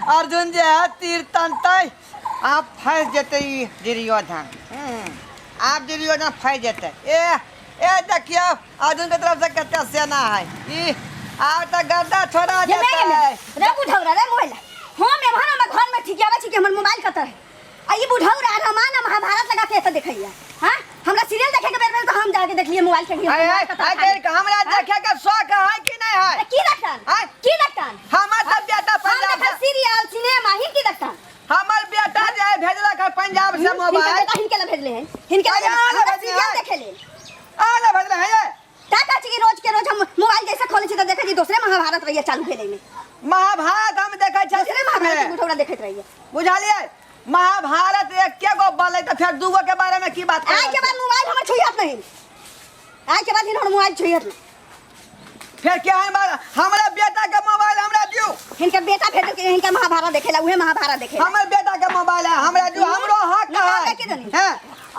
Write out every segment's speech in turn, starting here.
अर्जुन जे है तीर तनतै आप फंस जेते दुर्योधन। आप दुर्योधन फंस जेते। ए देखियो अर्जुन के तरफ से कते सेना है। ई आ त गद्दा छोड़ा जेते। रे बुढ़ौरा रे मोबाइल हम एभान हम घर में ठिकियाबे छी कि हमर मोबाइल कत है। आ ई बुढ़ौरा रामायण महाभारत लगा के त देखैया। हां हमरा सीरियल देखे के बेर तो हम जाके देखलिए मोबाइल के। हमरा देखे के शौक है कि नहीं है? की देखन? की देखन? हमर त बेटा पंजाब से सीरियल सिनेमा ही की देखन? हमर बेटा जे भेजलक है पंजाब से मोबाइल। बेटा हिनके ला भेजले हैं। हिनके ला सीरियल देखे ले। आला भेजले है ये। का छी रोज के रोज हम मोबाइल जैसे खोले छी त देखे जी दूसरे महाभारत रहिए चालू भेले में। महाभारत हम देखे छ। दूसरे महाभारत बुढ़ौरा देखत रहिए। बुझालिए महाभारत एक के गो बोले त फिर दूगो के बारे में की बात कर। आज के बाद मोबाइल हमर छुइयत नहीं। आज के बाद हमर मोबाइल छुइयत नहीं। फिर क्या है बात? हमरा बेटा के मोबाइल हमरा दियो। इनके बेटा भेज के इनके महाभारत देखेला उहे महाभारत देखेला। हमर बेटा के मोबाइल है हमरा दियो। हमरो हक है।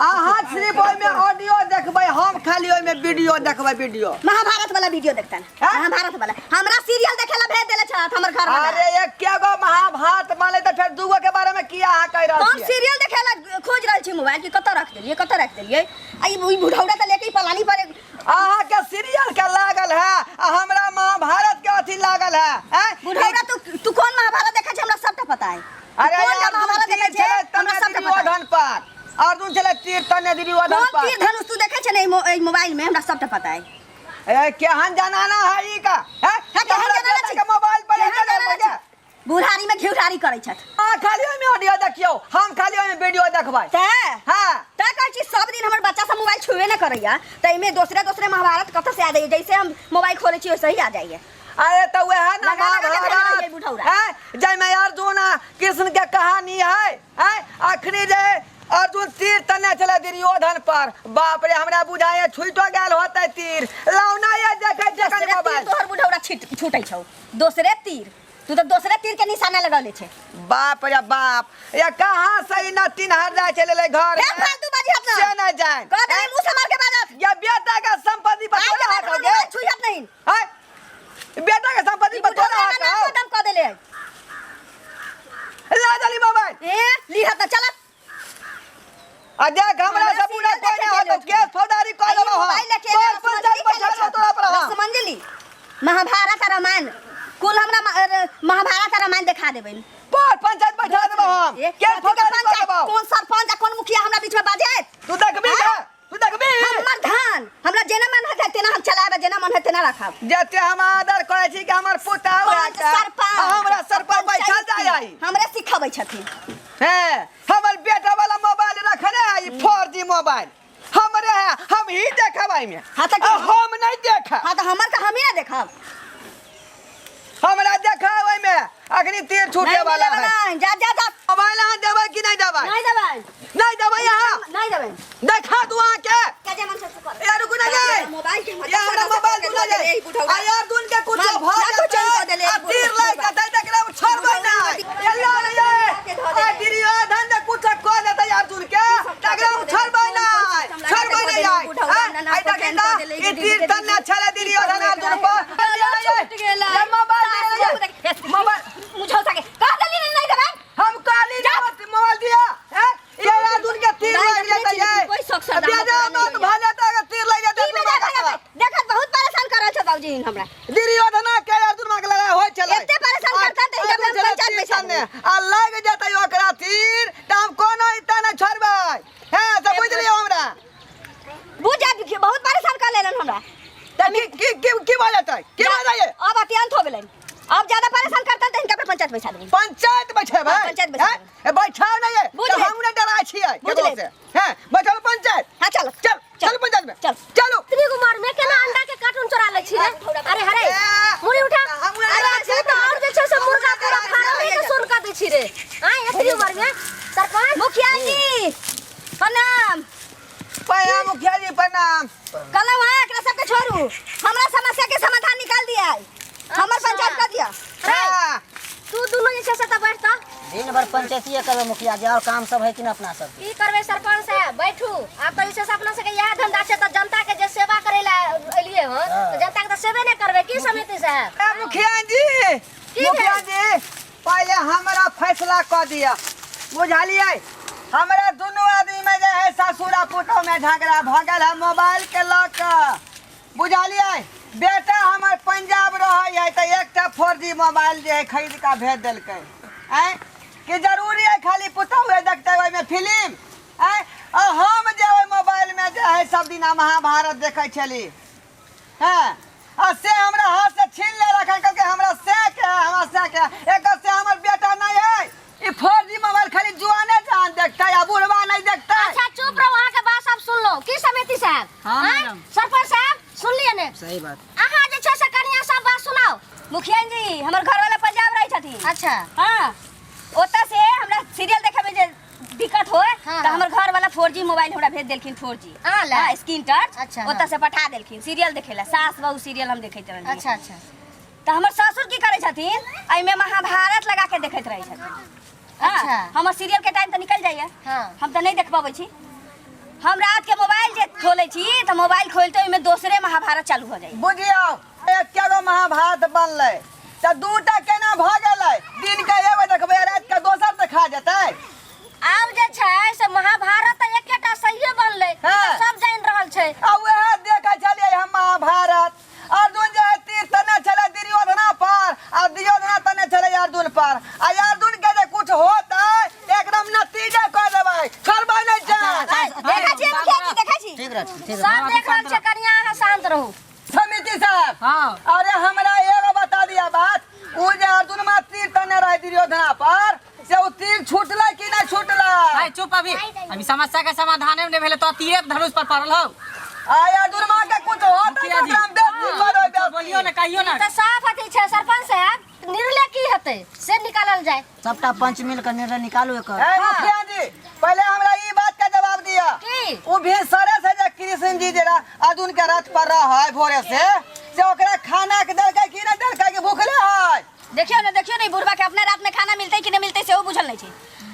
अहाँ सिर्फ ओइ में ऑडियो देखबै हम खाली ओइ में वीडियो देखबै। वीडियो महाभारत वाला वीडियो देखतन। महाभारत वाला हमरा सीरियल देखेला भेज देले छ हमर घर में। अरे एक के गो महाभारत माने त फिर दूगो के बारे में किया आ कह रहल छी? हम सीरियल देखेला खोज रहल छी मोबाइल की कत रख देलिए कत रख देलिए। आई बुढ़ौरा त लेके पलानी पर अहाँ के सीरियल के लागल है हमरा महाभारत के अथी लागल है। बुढ़ौरा तू कौन महाभारत देखे छ हमरा सबटा पता है। अरे महाभारत देखे छ हमरा सबटा पता है। पर अर्जुन चले तीर तने दुर्योधन पर। तीर धनुष तू देखे छ नहीं मोबाइल में हमरा सबटा पता है। ए केहन जनाना है ई का? है केहन जनाना के मोबाइल पर लगे बुढ़ारी में घिउठारी करै छ। खाली ओइ में ऑडियो देखियो हम खाली ओइ में वीडियो देखबै। त हां त कहै छी सब दिन हमर बच्चा सब मोबाइल छुए न करैया त इमे दूसरे महाभारत कत से आ जाइए। जैसे हम मोबाइल खोले छी वैसे ही आ जाइए। अरे तो वह है ना महाभारत है जैमे अर्जुन कृष्ण के कहानी है। अखनी जे अर्जुन तीर तने चले दुर्योधन पर। बाप रे हमरा बुझाए छुइटो गेल होतै तीर। लौना ये देखे जखन मोबाइल तोहर बुढ़ौरा छूटै छौ। दूसरे तीर तू तो दूसरे तीर के निशाना लगले छे। बाप रे बाप ये कहां से न तीन हर जाय चले ले घर में। फालतू बाजी हत से न जाय कह दे मुंह से मार के बाजत। ये बेटा का संपत्ति पर थोड़ा हट गए। छुइयत नहीं है बेटा का संपत्ति पर थोड़ा हट ना खत्म कर देले। ला जली मोबाइल ली हत चल आ देख हमरा से पूरा कोई नहीं हो तो केस फौजदारी कर देबो। मोबाइल लेके पंचायत बैठा तोरा पर समझ ली। महाभारत रामायण कुल हमरा महाभारत रामायण दिखा देबै। पर पंचायत बैठा देबो हम। केस फौजदारी कर देबो। कौन सरपंच कौन मुखिया हमरा बीच में बाजे? तू देखबी तू देखबी हमर धान हमरा जेना मन है तेना हम चलाबे जेना मन है तेना रखब। जते हम आदर करे छी कि हमर पुता हमरा सरपंच बैठा जाई हमरे सिखाबै छथिन। है हमर बेटा वाला मोबाइल रखने है 4G मोबाइल हमरे है। हम ही देखब आई में। हां त हम नहीं देखब। हां त हमर का हम ही ना देखब। हमरा देखब आई में अखनी तीर छूटे वाला है। जा जा जा मोबाइल आ देबै कि नहीं देबै? नहीं देबै। नहीं देबै यहां नहीं देबै। देखा तू आ के के मन से कर यार रुक ना जाए मोबाइल के ये हमरा मोबाइल तू ना जाए आ यार तू इनके कुछ भ जाए तीर लाई के दे देखला छोड़बै ना। यल्ला ये आ दुर्योधन ने कुछ को देता यार तू के तगड़ा छोड़बै ना यार। आई देखे ना ई तीर तन्ना छले दुर्योधन अर्जुन पर छूट गेला। ये मोबाइल मुझे सके कह देली नहीं देबै। हम काली मोबाइल दिया है ये अर्जुन के तीर लग जाता है। कोई शौक से दे दे मत भाले त तीर लग जाता है। देखत बहुत परेशान करल छ बाबूजी हमरा। दुर्योधन के अर्जुन मांग लगा होय चले एते परेशान करता त हिजब में पंचायत में सामने आ लग जाता ओकरा तीर त हम कोनो इतना न छोड़बै। हां सब बुझ लियो हमरा बुझ जा बहुत परेशान कर लेलन हमरा। त की बात है की बात है? अब अत्यंत हो गेलन। अब ज्यादा परेशान करता त इनका पे पंचायत बैठा देबै। पंचायत बैठे भाई पंचायत बैठा बैठाओ नहीं है तो हम न डरा छियै केकरो से। हां बैठो पंचायत। हां चलो चल चल पंचायत में चल चलो। श्री कुमार में केना अंडा के कार्टून चोरा ले छी रे। अरे हरे मुड़ी उठा। अरे छी तो और जे छै से मुर्गा पूरा फार्म में सुन का दे छी रे। हां एतरी उम्र में सरपंच मुखिया जी प्रणाम। प्रणाम मुखिया जी प्रणाम। कल वहां एकरा सब के छोड़ू हमरा समस्या के समाधान निकाल दिया है। हमर पंचायत कर दिया। हां तू दोनों जे छै से त बैठता दिन भर पंचायती करबे मुखिया जी और काम सब है कि ना अपना सब की करबे सरपंच साहब बैठू। आप तो इसे अपना से के यह धंधा छै त जनता के जे सेवा करे ला एलिए लिए हो तो जनता के तो सेवे नहीं करबे की समिति साहब। ए मुखिया जी पहले हमारा फैसला कर दिया बुझलिए। हमारा दोनों आदमी में जो है ससुरा पुतोह में झगड़ा भगल है मोबाइल के लक बुझलिए। बेटा हमार पंजाब रहे तो एक 4G मोबाइल जो है खरीद का भेज दिलके कि जरूरी है खाली पुतोह देखते हुए में फिल्म और हम जो मोबाइल में जो है सब दिन महाभारत देखे चली है और से हमरा हाथ से छीन ले रखा क्योंकि हमरा से एक से हमर बेटा नहीं है ये 4G मोबाइल खाली जुआने जान देखता है बुढ़वा नहीं देखता। अच्छा चुप रहो, वहाँ के बात सब सुन लो की समिति साहब। हाँ, मैडम। सरपंच साहब सुन लिए ने सही बात। अहाँ जे छै से कनिया सब बात सुनाओ। मुखिया जी हमर घर वाला पंजाब रही छथिन। अच्छा हाँ ओता से हमरा सीरियल देखे में जे दिक्कत होए हाँ, तो हमर घर वाला 4G मोबाइल हमरा भेज देलखिन 4G हाँ, स्क्रीन टच। अच्छा, ओता से पठा देलखिन सीरियल देखेला सास बहू सीरियल हम देखैत रहनी। अच्छा अच्छा तो हमर ससुर की करे छथिन एमे महाभारत लगा के देखैत रही छथिन। अच्छा। हमर सीरियल के टाइम तो निकल जाइए हाँ। हम तो नहीं देख पाबै छी। हम रात के मोबाइल जे खोले छी तो मोबाइल खोलते ओमे दूसरे महाभारत चालू हो जाए। बुझियो एक केगो महाभारत बनले तो दूटा केना भ गेलै दिन के एगो देखबै रात के दोसर देखा जेतै। आब जे छै से महाभारत तो एकेटा सहिए बनले हाँ। सब जान रहल छै। आ वह देखै छलियै हम महाभारत अर्जुन जे तीर तने चले दुर्योधना पर आ दुर्योधना तने चले अर्जुन पर आ अर्जुन के जे कुछ होता एकदम नतीजा कर देबै करबै नहीं जा। देखा छी मुखिया जी देखा छी ठीक रह ठीक सब देख रहल छै, कनिया अहाँ शांत रहू। समिति साहब हाँ। अरे हमरा एगो बता दिया बात उ जे अर्जुन मा तीर तने रहे दुर्योधना पर से उ तीर छूटलै कि नहीं छूटलै। चुप अभी समस्या के समाधान नहीं भेले तो तीरे धनुष पर पड़ल हो। आय अर्जुन मा के कुछ होता मुखिया जी। तो हम बेइज्जती करबै बेइज्जती। बोलियो ना कहियो ना। तो साफ अथी छै सरपंच साहब, निर्णय की हेतै से निकालल जाए। सबटा पंच मिल कर निर्णय निकालू एकर। ए मुखिया जी पहले हमरा ई बात का जवाब दिया की? उ भेसरे से जे कृष्ण जी जरा अर्जुन के रथ पर रह है भोरे से ओकरा खाना के देलकै कि नहीं देलकै कि भूखले है। देखियो ना बुढ़वा के अपने रात में खाना मिलते कि नहीं मिलते से वो बुझल नहीं छै।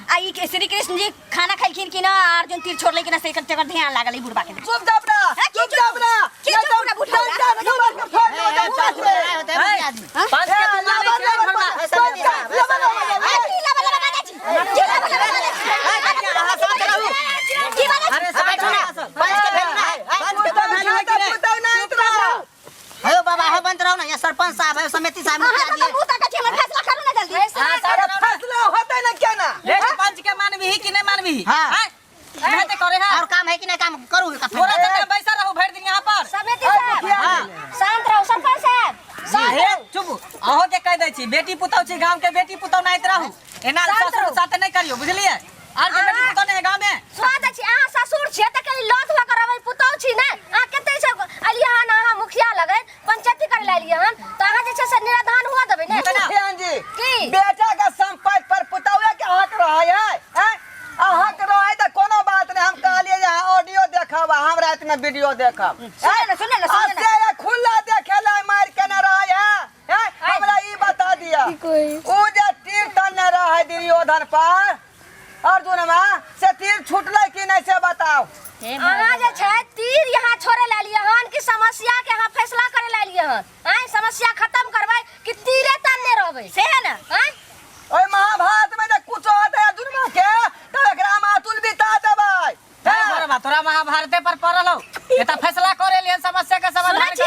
आ ई के श्री कृष्ण जी खाना खैलखिन कि ना अर्जुन तीर छोड़ले कि ना से एकर ध्यान लागल ई बुढ़वा के। चुपचाप रह चुपचाप रह की चुप ना बुढ़वा पांच के तुलना में क्या भरना? अरे सब बैठो ना। पंच के भेजना है। हेलो बाबा हो बंद रहो ना, ये सरपंच साहब है, समिति साहब मुखिया जी है। फैसला करू ना जल्दी। फैसला होता ना क्या ना लेकिन पंच के मानबी ही कि नहीं मानबी? हाँ। हैं? कहते करे है और काम है कि नहीं काम करूँगी का थोड़ा सा बैसा रहो भर दिन यहाँ पर। समिति साहब शांत रहो, सरपंच साहब हे चुप अहो के कह दै छी बेटी पुतौ छी गांव के बेटी पुतौ नहीं रहू एना ससुर साथे नहीं करियो बुझलिए। आर के बेटी पुतौ नहीं गांव में स्वाद छी, अहाँ ससुर छियै त कहीं लौट हुआ करबै पुतौ छी ने। अहाँ कते छै अलिया हन, अहाँ मुखिया लगै पंचायती करे ला एलिया हन त अहाँ जे छै से निराधान हुआ देबै ने। मुखिया जी की? बेटा का संपत्ति पर पुतौए के हक रहे है हक रहे तो कोनो बात नहीं। हम कहलिए जे ऑडियो देखब हम रात में वीडियो देखब सुने ना खुला देखेला मार के न रहे है हमरा ई बता दिया उ जे तीर तने रहे दुर्योधन पर अर्जुन में से तीर छूटले कि नहीं से बताओ। अहाँ जे छै तीर यहाँ छोड़े ला एलिया हन कि समस्या के अहाँ फैसला करे ला एलिया हन? हैं समस्या खत्म करबै कि तीरे तन्ने रहबै से है ना। हैं ओए महाभारत में जे कुछ होता है अर्जुन में के तो एकरा मातुल बिता देबै। बरबा तोरा महाभारते पर पड़ल हो एता फैसला करे लिए समस्या के समाधान कर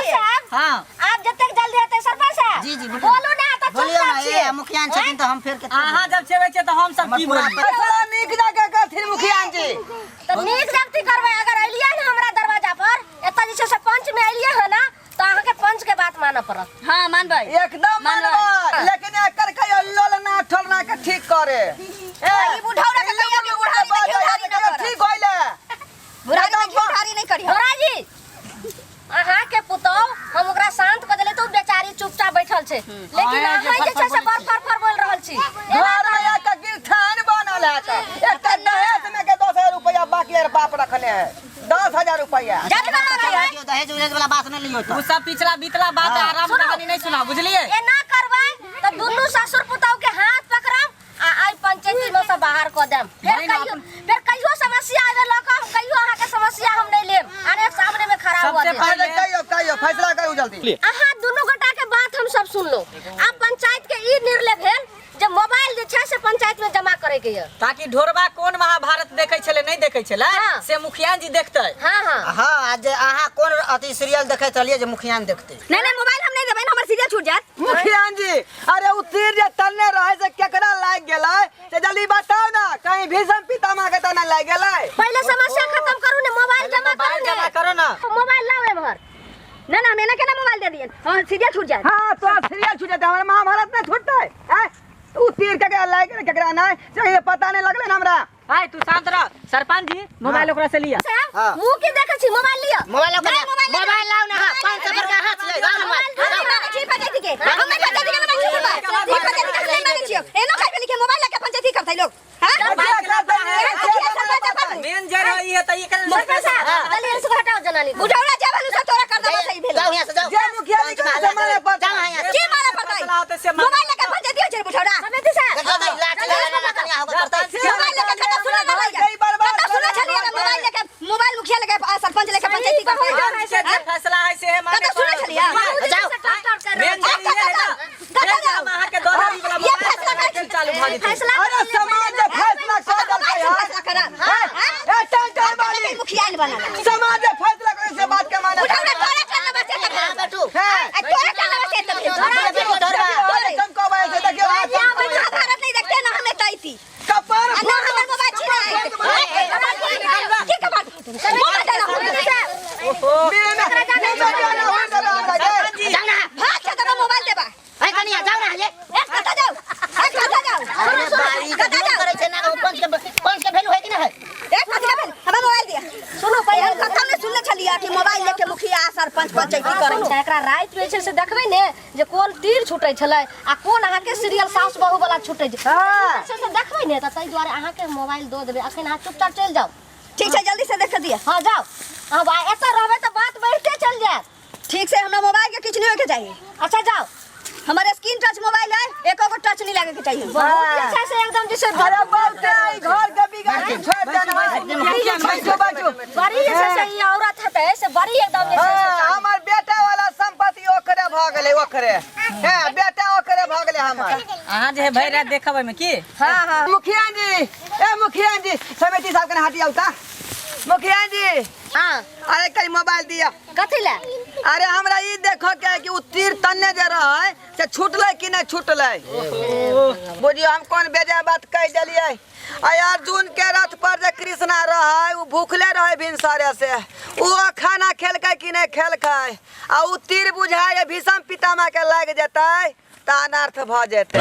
साहब हां आप जब तक जल्दी आते सरपंच साहब जी जी बोलो ना त बोलियो ना, ये मुखिया छथिन तो हम फिर के अहाँ जब चेबै छे तो हम सब की बोली फैसला निक जाके कथिन मुखिया जी तो नीक जब्ती करबै। अगर एलिया ना हमरा दरवाजा पर एता जे छै से पंच में एलिया है ना तो अहाँ के पंच के बात मानऽ पड़त। हाँ मानबै एकदम मानबै लेकिन एकर कहियो लोलना ठोलना के ठीक करे ई बुढ़ौरा के कहियो कि बुढ़ारी नहीं कर। ठीक होइले बुढ़ारी नहीं करी। धोरा जी अहाँ के पुतौ हम ओकरा शांत क देले तो बेचारी चुपचाप बैठल छै, लेकिन अहाँ जे छै से फर बोल रहल छी। घर में एक गिरठान बनल है एक दहेज में के 10,000 रुपया बाकी है बाप रखने है 10,000 रुपया। दहेज उहेज वाला बात नहीं लियो तो तू सब पिछला बीतला बात आराम कहानी नहीं सुना बुझलिए। एना करबै त दुन्नु ससुर पुतौ के हाथ पकड़ब आ आई पंचायती में से बाहर क देम। फिर कहियो समस्या आवे लक हम कहियो अहाँ के समस्या हम नहीं लेब। अरे सामने में खड़ा हुआ सबसे दे। पहले कहियो जल्दी। अहाँ दोनों गोटा के बात हम सब सुन लो। अब पंचायत के ई निर्णय भेल जे मोबाइल जे छै से पंचायत में जमा करे के है, ताकि ढोरबा कोन महाभारत देखे छले नहीं देखे छले हाँ। से मुखिया जी देखते। हाँ हाँ हाँ आज अहाँ कोन अति सीरियल देखे चलिए जे मुखिया देखते। नहीं मोबाइल हम नहीं देबै, हमर सीरियल छूट जात। मुखिया जी अरे उ तीर जे तन्ने रहे से केकरा लाग गेलै से जल्दी बताओ ना, कहीं भीषम पितामह के तना लाग गेलै। पहले समस्या खत्म करू ने, मोबाइल जमा करो ना। मोबाइल लाओ एभर। ना हमें केना मोबाइल दे दियन, हमर सीरियल छूट जात। हां तो सीरियल छूट जाते, हमारे महाभारत में छूटतै हैं? उ तीर केकरा लाग गेलै केकरा नहीं से पता नहीं लगले ना हमरा। हाय तू शांत रह। सरपंच जी मोबाइल ओकरा से लिया। हाँ। मुंह की देखे छी, मोबाइल लिया। मोबाइल मोबाइल लाओ ना। 500 का हाथ से लाओ ना मोबाइल। ठीक पंचायती के हम पंचायती के मोबाइल छूट बा। ठीक पंचायती के नहीं मांगे छियो, एनो खाइ पे लिखे मोबाइल लेके पंचायती करतै लोग। हां मेन जे रही है त ई के चलिए इसको हटाओ जनानी। बुढ़ौड़ा जे भनु सब तोरा कर देबो सही भेल। जाओ यहाँ से जाओ। जे मुखिया जी के जमाने पर जाओ यहाँ से। की माला पड़तै मोबाइल लेके पंचायती हो छै बुढ़ौड़ा। समिति से देखो तो लाठी लगा कन्या होगा करता है। मोबाइल लेके कता सुना कता सुना छलिए मोबाइल लेके, मोबाइल मुखिया लेके सरपंच लेके पंचायती करतै। फैसला है से माने कता सुना छलिए जाओ। मेन जे ये है ना हम अहाँ के दोहरी वाला ये फैसला कर चालू भ जेतै। फैसला अरे समाज जे फैसला कर देलकै है फैसला करा। ए टन वाली मुखिया ने बना समाज जे फैसला करे से बात के माने बुढ़ौड़ा तोरा करना बचे तक हाँ बेटू। है। तोरा करना बचे तक अरे तुमको वैसे देखियो भारत नहीं देखते ना हमें तैती कपार ना हमारे मोबाइल छीना है की कबाड़ मोबाइल देना भाग के तब मोबाइल देबा। है कन्या जाओ ना ले। एक कता जाओ अरे बारी का दूर करे छै ना पंच के वैल्यू है कि ना है। एक कता भेल हमें मोबाइल दिया। सुनो पहले कथा में सुनले छलिया कि मोबाइल लेके मुखिया सरपंच पंचायती करै छै। एकरा राइत में छै से देखबै ने जे कोन तीर छूटै छलै आ कोन अहाँ के सीरियल सास बहू वाला छूटै छै। हां से देखबै ने त तै दुआरे अहाँ के मोबाइल दो देबै। अखन अहाँ चुपचाप चल जाओ। ठीक छै जल्दी से देख दिया। हां जाओ। अब एत रहबै त बात बढ़ते चल जात। ठीक से हमरा मोबाइल के किछ नहीं होके चाहिए। अच्छा जाओ। हमारे स्क्रीन टच मोबाइल है, एको को टच नहीं लगे के चाहिए। बहुत अच्छा से एकदम जैसे अरे बहुते आई घर के बिगाड़ के छोड़ देना बाजू बड़ी जैसे से ई औरत है से बड़ी एकदम जैसे हमर बेटा वाला संपत्ति ओकरे भ गेलै ओकरे है बेटा ओकरे भ गेलै हमर। अहाँ जे भइ रात देखबै में की हां मुखिया जी ए मुखिया जी समिति साहब के हटिया उता। मुखिया जी हां अरे कई मोबाइल दिया। कथि ले? अरे हमरा ई देखो के कि उ तीर तन्ने जे रहे से छूटले कि नहीं छूटले। बुझियो हम कौन बेजा बात कह देलिए। अर्जुन के रथ पर जे कृष्णा रहे उ भूखले रहे भिनसरे से, उ खाना खेलकै कि नहीं खेलकै आ उ तीर बुझाए भीषम पितामह के लाग जेतै त अनर्थ भ जेतै।